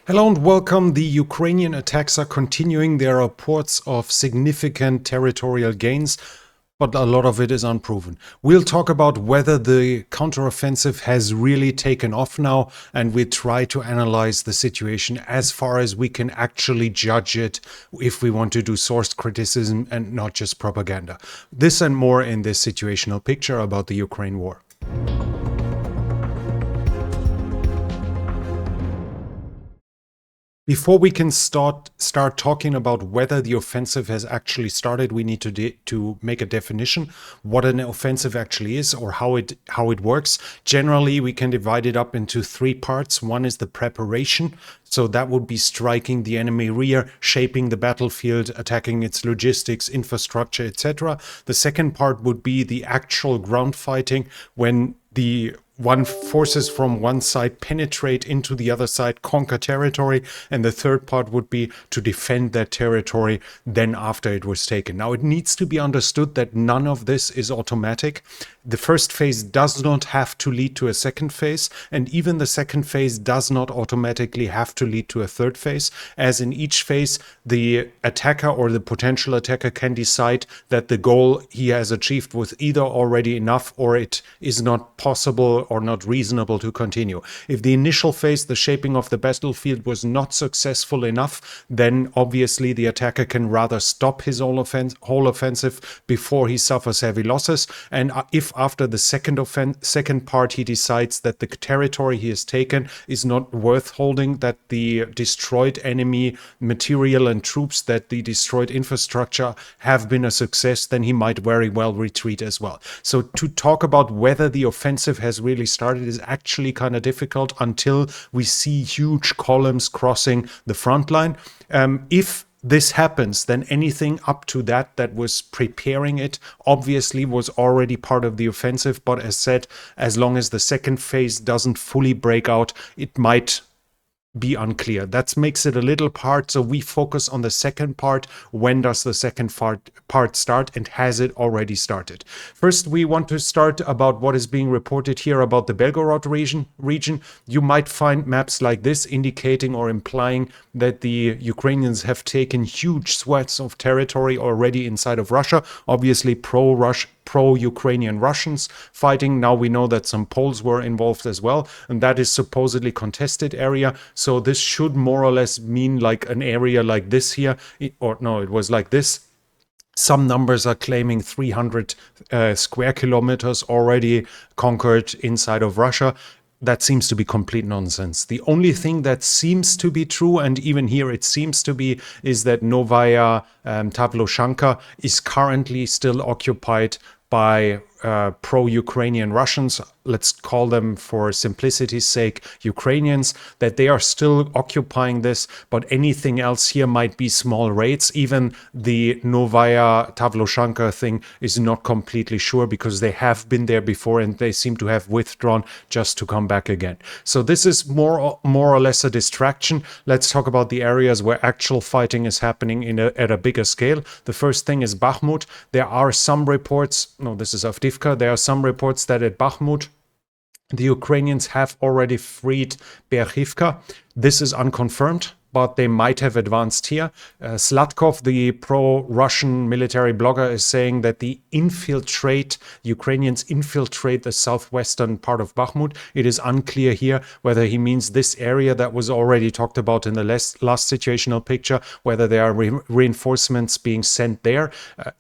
Hello and welcome. The Ukrainian attacks are continuing. There are reports of significant territorial gains, but a lot of it is unproven. We'll talk about whether the counteroffensive has really taken off now, and we try to analyze the situation as far as we can actually judge it if we want to do sourced criticism and not just propaganda. This and more in this situational picture about the Ukraine war. Before we can start talking about whether the offensive has actually started, we need to make a definition what an offensive actually is or how it works. Generally, we can divide it up into three parts. One is the preparation. So that would be striking the enemy rear, shaping the battlefield, attacking its logistics, infrastructure, etc. The second part would be the actual ground fighting, when the forces from one side penetrate into the other side, conquer territory, and the third part would be to defend that territory then after it was taken. Now, it needs to be understood that none of this is automatic. The first phase does not have to lead to a second phase, and even the second phase does not automatically have to lead to a third phase, as in each phase the attacker or the potential attacker can decide that the goal he has achieved was either already enough or it is not possible or not reasonable to continue. If the initial phase, the shaping of the battlefield, was not successful enough, then obviously the attacker can rather stop his whole offensive before he suffers heavy losses. And if after the second part he decides that the territory he has taken is not worth holding, that the destroyed enemy material and troops, that the destroyed infrastructure have been a success, then he might very well retreat as well. So to talk about whether the offensive has really started is actually kind of difficult until we see huge columns crossing the front line. If this happens, then anything up to that was preparing it obviously was already part of the offensive. But as said, as long as the second phase doesn't fully break out, it might be unclear. That makes it a little hard. So we focus on the second part. When does the second part start, and has it already started? First, we want to start about what is being reported here about the Belgorod region. You might find maps like this indicating or implying that the Ukrainians have taken huge swaths of territory already inside of Russia. Obviously pro-Ukrainian Russians fighting. Now we know that some Poles were involved as well, and that is supposedly contested area. So this should more or less mean like an area like this here, it was like this. Some numbers are claiming 300 square kilometers already conquered inside of Russia. That seems to be complete nonsense. The only thing that seems to be true, and even here it seems to be, is that Novaya Tavloshanka is currently still occupied by pro-Ukrainian Russians. Let's call them, for simplicity's sake, Ukrainians, that they are still occupying this, but anything else here might be small raids. Even the Novaya Tavloshanka thing is not completely sure, because they have been there before and they seem to have withdrawn just to come back again. So this is more or less a distraction. Let's talk about the areas where actual fighting is happening at a bigger scale. The first thing is Bakhmut. There are some reports, this is Avdiivka. There are some reports that at Bakhmut, the Ukrainians have already freed Berchivka. This is unconfirmed, but they might have advanced here. Slatkov, the pro-Russian military blogger, is saying that the Ukrainians infiltrate the southwestern part of Bakhmut. It is unclear here whether he means this area that was already talked about in the last situational picture, whether there are reinforcements being sent there,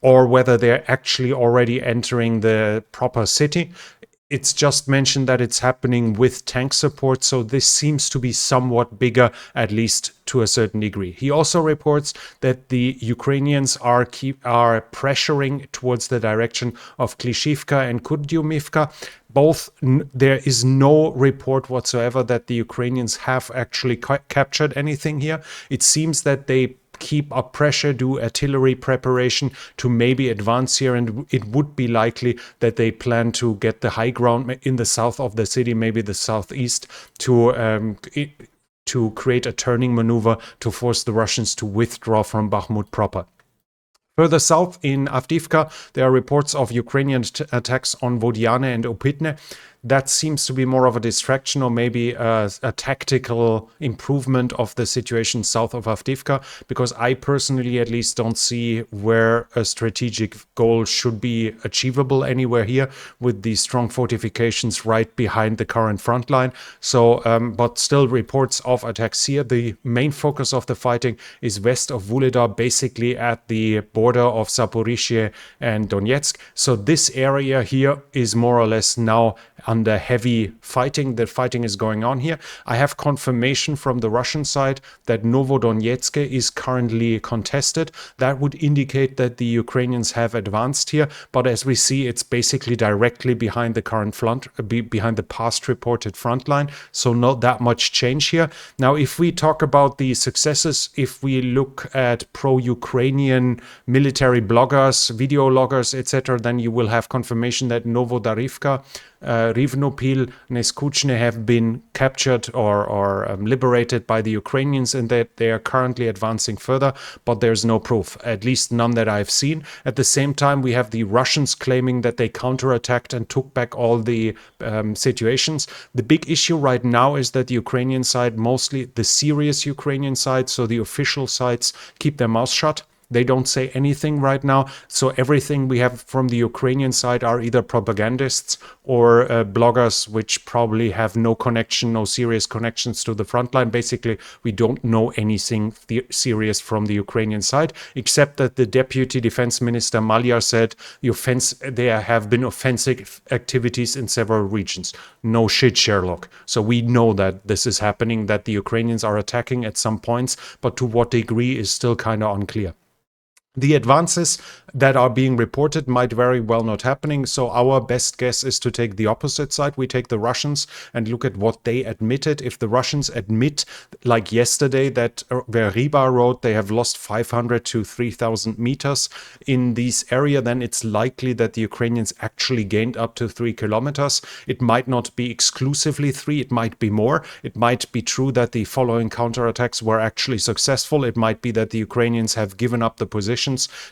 or whether they're actually already entering the proper city. It's just mentioned that it's happening with tank support, so this seems to be somewhat bigger, at least to a certain degree. He also reports that the Ukrainians are pressuring towards the direction of Klishivka and Kudyumivka. There is no report whatsoever that the Ukrainians have actually captured anything here. It seems that they keep up pressure, do artillery preparation to maybe advance here, and it would be likely that they plan to get the high ground in the south of the city, maybe the southeast, to create a turning maneuver to force the Russians to withdraw from Bakhmut proper. Further south in Avdiivka, there are reports of Ukrainian attacks on Vodiane and Opitne. that seems to be more of a distraction or maybe a tactical improvement of the situation south of Avdiivka, because I personally at least don't see where a strategic goal should be achievable anywhere here with the strong fortifications right behind the current front line. So, but still reports of attacks here. The main focus of the fighting is west of Vuhledar, basically at the border of Zaporizhzhia and Donetsk. So this area here is more or less now under heavy fighting. The fighting is going on here. I have confirmation from the Russian side that Novodonetsk is currently contested. That would indicate that the Ukrainians have advanced here, but as we see, it's basically directly behind the current front, behind the past reported front line, so not that much change here. Now, if we talk about the successes, if we look at pro-Ukrainian military bloggers, video loggers, etc., then you will have confirmation that Novodarivka, Rivnopil, Neskuchne have been captured or liberated by the Ukrainians, and that they are currently advancing further, but there's no proof, at least none that I've seen. At the same time, we have the Russians claiming that they counterattacked and took back all the situations. The big issue right now is that the Ukrainian side, mostly the serious Ukrainian side, so the official sides, keep their mouth shut. They don't say anything right now. So everything we have from the Ukrainian side are either propagandists or bloggers, which probably have no connection, no serious connections to the front line. Basically, we don't know anything serious from the Ukrainian side, except that the Deputy Defense Minister Malyar said there have been offensive activities in several regions. No shit, Sherlock. So we know that this is happening, that the Ukrainians are attacking at some points, but to what degree is still kind of unclear. The advances that are being reported might very well not happening. So our best guess is to take the opposite side. We take the Russians and look at what they admitted. If the Russians admit, like yesterday, that where Riba wrote they have lost 500 to 3,000 meters in this area, then it's likely that the Ukrainians actually gained up to 3 kilometers. It might not be exclusively 3. It might be more. It might be true that the following counterattacks were actually successful. It might be that the Ukrainians have given up the position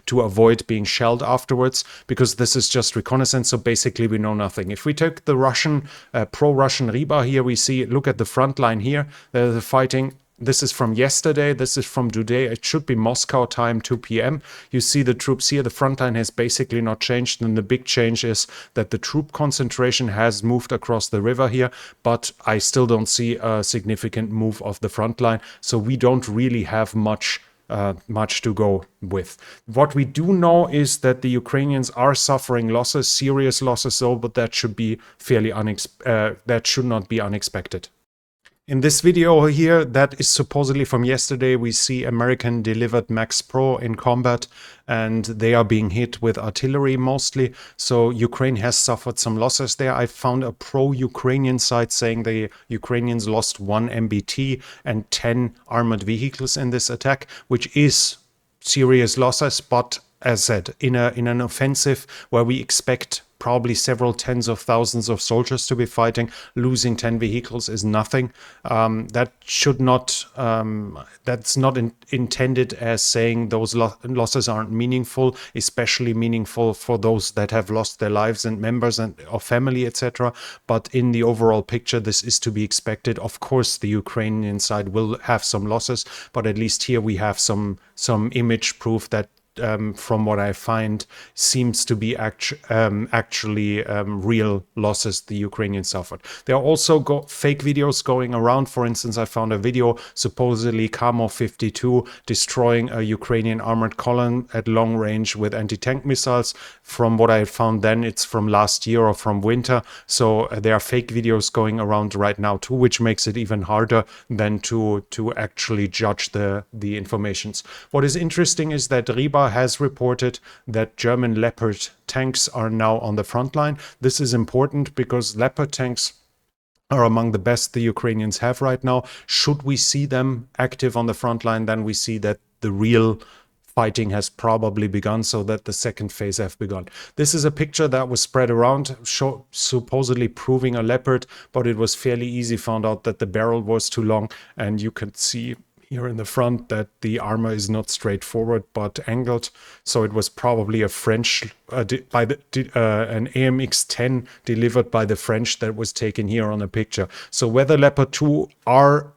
to avoid being shelled afterwards, because this is just reconnaissance. So basically we know nothing. If we take the Russian pro-Russian Riba here, we see, look at the front line here, the fighting. This is from yesterday. This is from today. It should be Moscow time, 2 p.m. You see the troops here. The front line has basically not changed. And the big change is that the troop concentration has moved across the river here. But I still don't see a significant move of the front line. So we don't really have much to go with. What we do know is that the Ukrainians are suffering losses, serious losses though, but that should be fairly that should not be unexpected. In this video here, that is supposedly from yesterday, we see American delivered Max Pro in combat, and they are being hit with artillery mostly. So Ukraine has suffered some losses there. I found a pro-Ukrainian site saying the Ukrainians lost 1 MBT and 10 armored vehicles in this attack, which is serious losses, but as said, in an offensive where we expect probably several tens of thousands of soldiers to be fighting, losing 10 vehicles is nothing. That should not, that's not intended as saying those losses aren't meaningful, especially meaningful for those that have lost their lives and members of family, etc. But in the overall picture, this is to be expected. Of course, the Ukrainian side will have some losses, but at least here we have some image proof that from what I find, seems to be actually real losses the Ukrainians suffered. There are also fake videos going around. For instance, I found a video supposedly Kamo 52 destroying a Ukrainian armored column at long range with anti-tank missiles. From what I found then, it's from last year or from winter. So there are fake videos going around right now too, which makes it even harder than to actually judge the informations. What is interesting is that Riba has reported that German Leopard tanks are now on the front line. This is important because Leopard tanks are among the best the Ukrainians have right now. Should we see them active on the front line, then we see that the real fighting has probably begun, so that the second phase have begun. This is a picture that was spread around, supposedly proving a Leopard, but it was fairly easy. Found out that the barrel was too long, and you can see here in the front that the armor is not straightforward but angled. So it was probably a French an AMX-10 delivered by the French that was taken here on a picture. So whether Leopard 2 are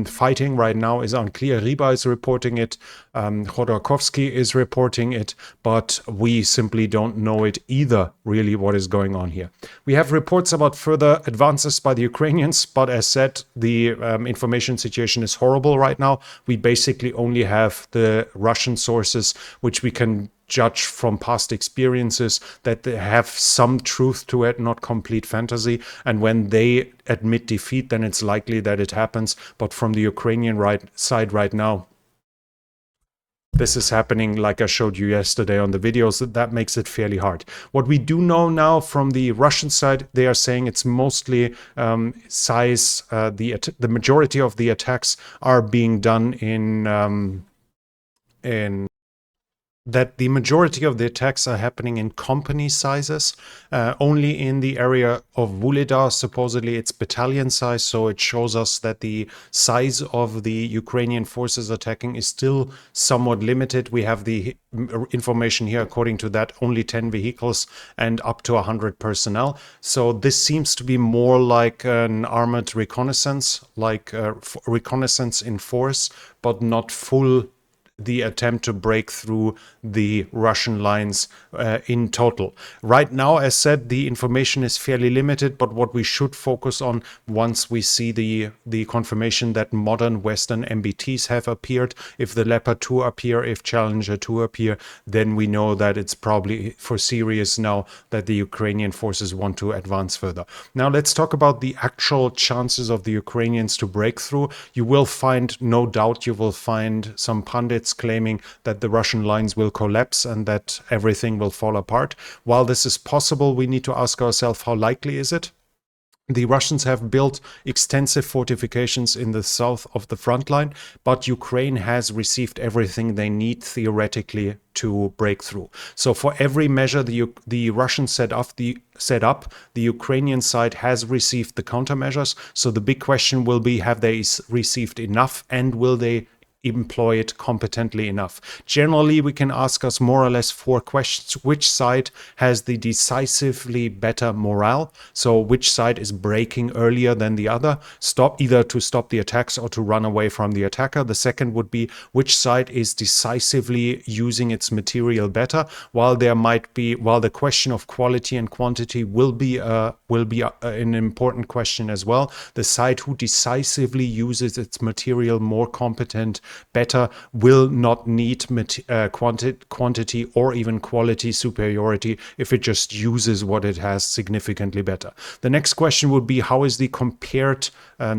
fighting right now is unclear. Riba is reporting it, Khodorkovsky is reporting it, but we simply don't know it either, really, what is going on here. We have reports about further advances by the Ukrainians, but as said, the information situation is horrible right now. We basically only have the Russian sources, which we can judge from past experiences that they have some truth to it, not complete fantasy. And when they admit defeat, then it's likely that it happens. But from the Ukrainian side right now, this is happening like I showed you yesterday on the videos. That makes it fairly hard. What we do know now from the Russian side, they are saying it's mostly size. The majority of the attacks are being done in that the majority of the attacks are happening in company sizes, only in the area of Vuhledar. Supposedly it's battalion size, so it shows us that the size of the Ukrainian forces attacking is still somewhat limited. We have the information here, according to that, only 10 vehicles and up to 100 personnel. So this seems to be more like an armored reconnaissance, like reconnaissance in force, but not full the attempt to break through the Russian lines in total. Right now, as said, the information is fairly limited, but what we should focus on once we see the confirmation that modern Western MBTs have appeared, if the Leopard 2 appear, if Challenger 2 appear, then we know that it's probably for serious now that the Ukrainian forces want to advance further. Now let's talk about the actual chances of the Ukrainians to break through. You will find, no doubt, you will find some pundits claiming that the Russian lines will collapse and that everything will fall apart. While this is possible, we need to ask ourselves, how likely is it? The Russians have built extensive fortifications in the south of the front line, but Ukraine has received everything they need theoretically to break through. So for every measure the Russians set up, the Ukrainian side has received the countermeasures. So the big question will be, have they received enough, and will they employ it competently enough? Generally, we can ask us more or less 4 questions. Which side has the decisively better morale? So which side is breaking earlier than the other, either to stop the attacks or to run away from the attacker? The second would be, which side is decisively using its material better? While the question of quality and quantity will be an important question as well. The side who decisively uses its material more competent, better, will not need quantity or even quality superiority if it just uses what it has significantly better. The next question would be, how is the compared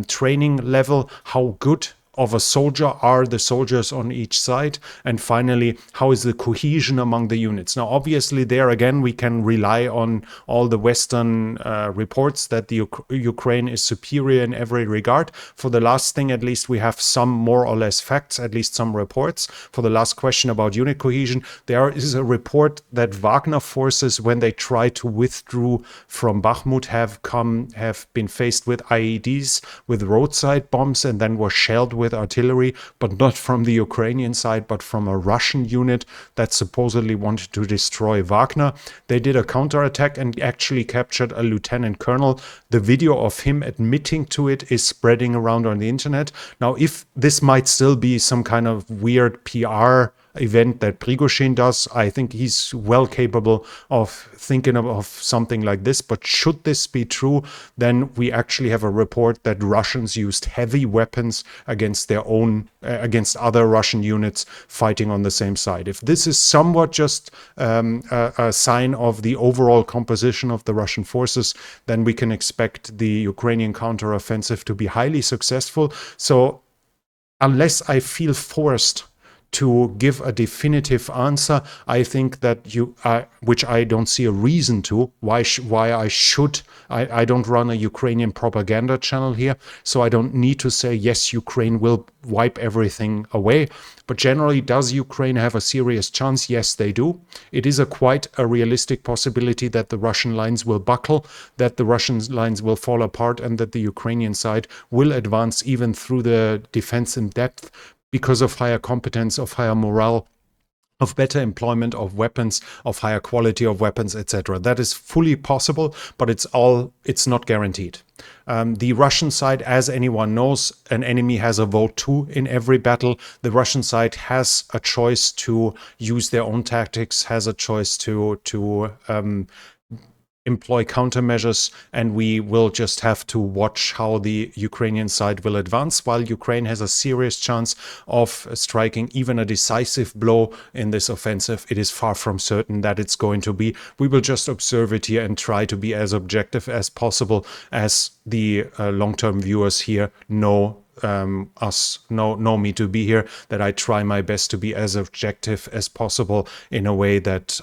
training level? How good of a soldier are the soldiers on each side? And finally, how is the cohesion among the units? Now, obviously, there again, we can rely on all the Western reports that the Ukraine is superior in every regard. For the last thing, at least, we have some more or less facts, at least some reports. For the last question about unit cohesion, there is a report that Wagner forces, when they try to withdraw from Bakhmut, have been faced with IEDs, with roadside bombs, and then were shelled with artillery, but not from the Ukrainian side, but from a Russian unit that supposedly wanted to destroy Wagner. They did a counterattack and actually captured a lieutenant colonel. The video of him admitting to it is spreading around on the internet. Now, if this might still be some kind of weird PR event that Prigozhin does, I think he's well capable of thinking of something like this. But should this be true, then we actually have a report that Russians used heavy weapons against their own, against other Russian units fighting on the same side. If this is somewhat just a sign of the overall composition of the Russian forces, then we can expect the Ukrainian counteroffensive to be highly successful. So unless I feel forced to give a definitive answer. I think that which I don't see a reason to, why I should. I don't run a Ukrainian propaganda channel here, so I don't need to say, yes, Ukraine will wipe everything away. But generally, does Ukraine have a serious chance? Yes, they do. It is quite a realistic possibility that the Russian lines will buckle, that the Russian lines will fall apart, and that the Ukrainian side will advance even through the defense in depth because of higher competence, of higher morale, of better employment of weapons, of higher quality of weapons, etc. That is fully possible, but it's not guaranteed. The Russian side, as anyone knows, an enemy has a vote too in every battle. The Russian side has a choice to use their own tactics, has a choice to employ countermeasures, and we will just have to watch how the Ukrainian side will advance. While Ukraine has a serious chance of striking even a decisive blow in this offensive, it is far from certain that it's going to be. We will just observe it here and try to be as objective as possible, as the long-term viewers here know know me to be here, that I try my best to be as objective as possible in a way that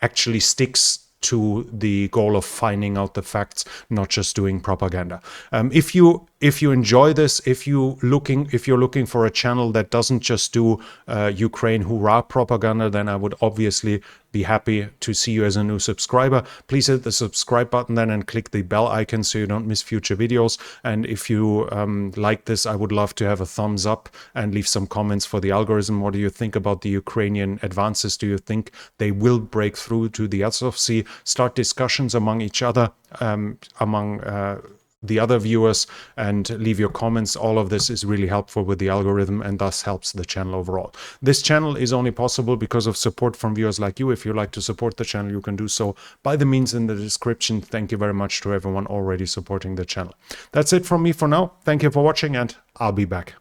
actually sticks to the goal of finding out the facts, not just doing propaganda. If you enjoy this, if you're looking for a channel that doesn't just do Ukraine hoorah propaganda, then I would obviously be happy to see you as a new subscriber. Please hit the subscribe button then and click the bell icon so you don't miss future videos. And if you like this, I would love to have a thumbs up and leave some comments for the algorithm. What do you think about the Ukrainian advances? Do you think they will break through to the Azov Sea? Start discussions among each other, among the other viewers, and leave your comments. All of this is really helpful with the algorithm and thus helps the channel overall. This channel is only possible because of support from viewers like you. If you like to support the channel, you can do so by the means in the description. Thank you very much to everyone already supporting the channel. That's it from me for now. Thank you for watching, and I'll be back.